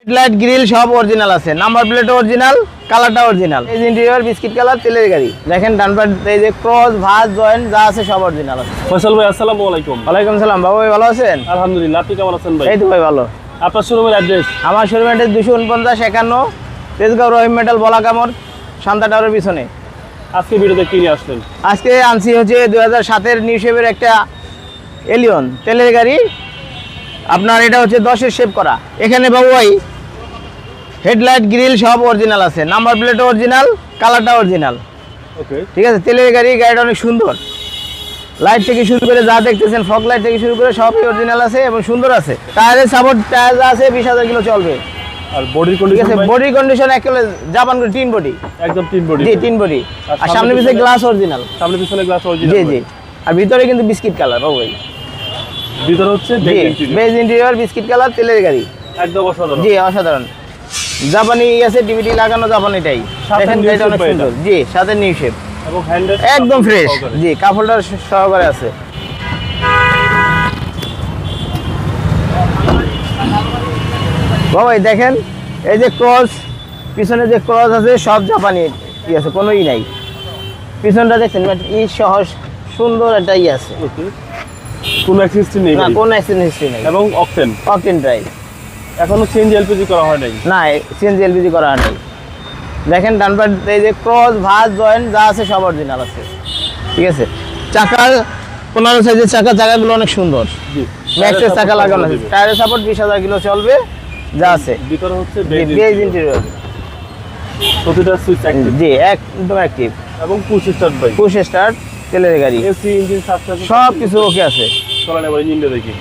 Headlight grill সব original আছে, number plate original, কালারটা অরিজিনাল। এই ইন্টেরিয়র বিস্কিট কালার তেলের গাড়ি। দেখেন ডান পাশ এই যে ক্রস ভাঁজ জয়েন্ট যা আছে সব অরিজিনাল আছে। ফয়সাল ভাই আসসালামু আলাইকুম। ওয়ালাইকুম সালাম। বাবু ভাই ভালো আছেন? আলহামদুলিল্লাহ, আপনি কেমন আছেন ভাই? এই তো ভাই ভালো। আপনার শোরুমের অ্যাড্রেস? আমার শোরুমের অ্যাড্রেস 24951 তেজগাঁও রহিম মেটাল বলাকামর শান্তা টাওয়ারের পিছনে। আজকে ভিডিওতে কি নিয়ে আসলেন? আজকে আনছি হচ্ছে 2007-এর নিউ শেপের একটা এলিয়ন তেলের গাড়ি। আপনার এটা হচ্ছে 10-এর শেপ করা। এখানে বাবু ভাই হেডলাইট গ্রিল সব অরিজিনাল আছে, নাম্বার প্লেট অরিজিনাল, কালারটা অরিজিনাল। ওকে, ঠিক আছে, তেলের গাড়ি। গাড়িটা অনেক সুন্দর, লাইট থেকে শুরু করে যা দেখতেছেন ফগ লাইট থেকে শুরু করে সবই অরিজিনাল আছে এবং সুন্দর আছে। টায়ারের সাপোর্ট টায়ার যা আছে 20,000 কিলো চলবে। আর বডির ঠিক কন্ডিশন আছে, ভাই? বডি কন্ডিশন একেবারে জাপান করে টিন বডি, একদম তিন বডি। জি টিন বডি। আর সামনে পিছনে গ্লাস অরিজিনাল। সামনে পিছনে গ্লাস অরিজিনাল। জি জি। আর ভিতরে কিন্তু বিস্কিট কালার বাবু ভাই। ভিতরে হচ্ছে বেজ ইন্টেরিয়র বিস্কিট কালার তেলের গাড়ি, একদম অসাধারণ। জি অসাধারণ। জাপানি আছে ডিভিডি লাগানো জাপানিটাই। সাথে দেখেন new গাড়িটা shape অনেক ভাই সুন্দর। এটা। জি সাথে নিউ শেপ এবং হ্যান্ডেল একদম ফ্রেশ। জি কাপড়টা সহকারে আছে। বাবা এই দেখেন এই যে ক্রস, পিছনে যে ক্রস আছে সব জাপানি ই আছে, কোনো ই নাই। পিছনটা দেখছেন ই সহ সুন্দর একটা ই আছে, ওকে, কোনো অ্যাক্সিস্টেন্ট নেই না ভাই। কোনো অ্যাক্সিডেন্ট হিস্ট্রি নাই। এবং অকটেন অকটেন ড্রাইভ, এখনো চেঞ্জ এলপিজি করা হয় নাই। না সিএনজি এলপিজি করা নেই। দেখেন ডান পাশ এই যে ক্রস ভাঁজ জয়েন্ট যা আছে সব অরিজিনাল আছে। ঠিক আছে, চাকার 15 সাইজের চাকাগুলো অনেক সুন্দর। জি, ম্যাক্সের চাকা লাগানো আছে। টায়ারের সাপোর্ট 20,000 কিলো চলবে যা আছে। ভিতরে হচ্ছে বেজ ইন্টেরিয়র, প্রতিটা সুইচ অ্যাক্টিভ জি একদম অ্যাক্টিভ। এবং পুশ স্টার্ট ভাই। পুশ স্টার্ট তেলের গাড়ি, এসি ইঞ্জিন সাসপেনশন সব কিছু ওকে আছে। চলেন এবার ইঞ্জিনটা দেখি।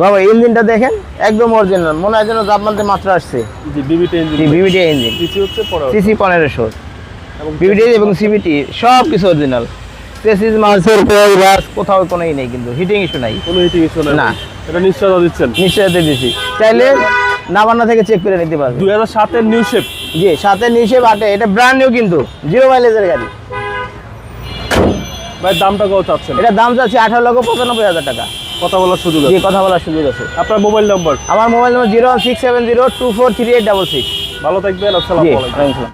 বাবা ইঞ্জিনটা দেখেন একদম অরিজিনাল, মনে হয় যেন জাপানতে মাত্র আসছে। জি, বিবিটি ইঞ্জিন। জি বিবিটি ইঞ্জিন, সিসি হচ্ছে 1500 সিসি 1500, এবং বিবিটি এবং সিবিটি সব কিছু অরিজিনাল। চেসিস মার্সেল রাস কোথাও কোনোই নেই, কিন্তু হিটিং ইস্যু নাই। কোনো হিটিং ইস্যু না। না। এটা নিশ্চয়তা দিচ্ছেন? নিশ্চয়তা দিচ্ছি, চাইলে নাবান্না থেকে চেক করে নিতে পারবে। 2007 এর নিউ শেপ। জি সাথে নিচে বাটে, এটা ব্র্যান্ড নিউ কিন্তু 0 মাইলেজের গাড়ি। ভাই দামটা কত চাচ্ছেন? এটা দাম যাচ্ছে 18,95,000 টাকা। কথা বলার সুযোগ জি আছে? কথা বলার সুযোগ আছে। আপনার মোবাইল নাম্বার? আমার মোবাইল নম্বর 01670243866। ভালো থাকবেন, আসসালামু জি আলাইকুম। ওয়ালাইকুম আসসালাম।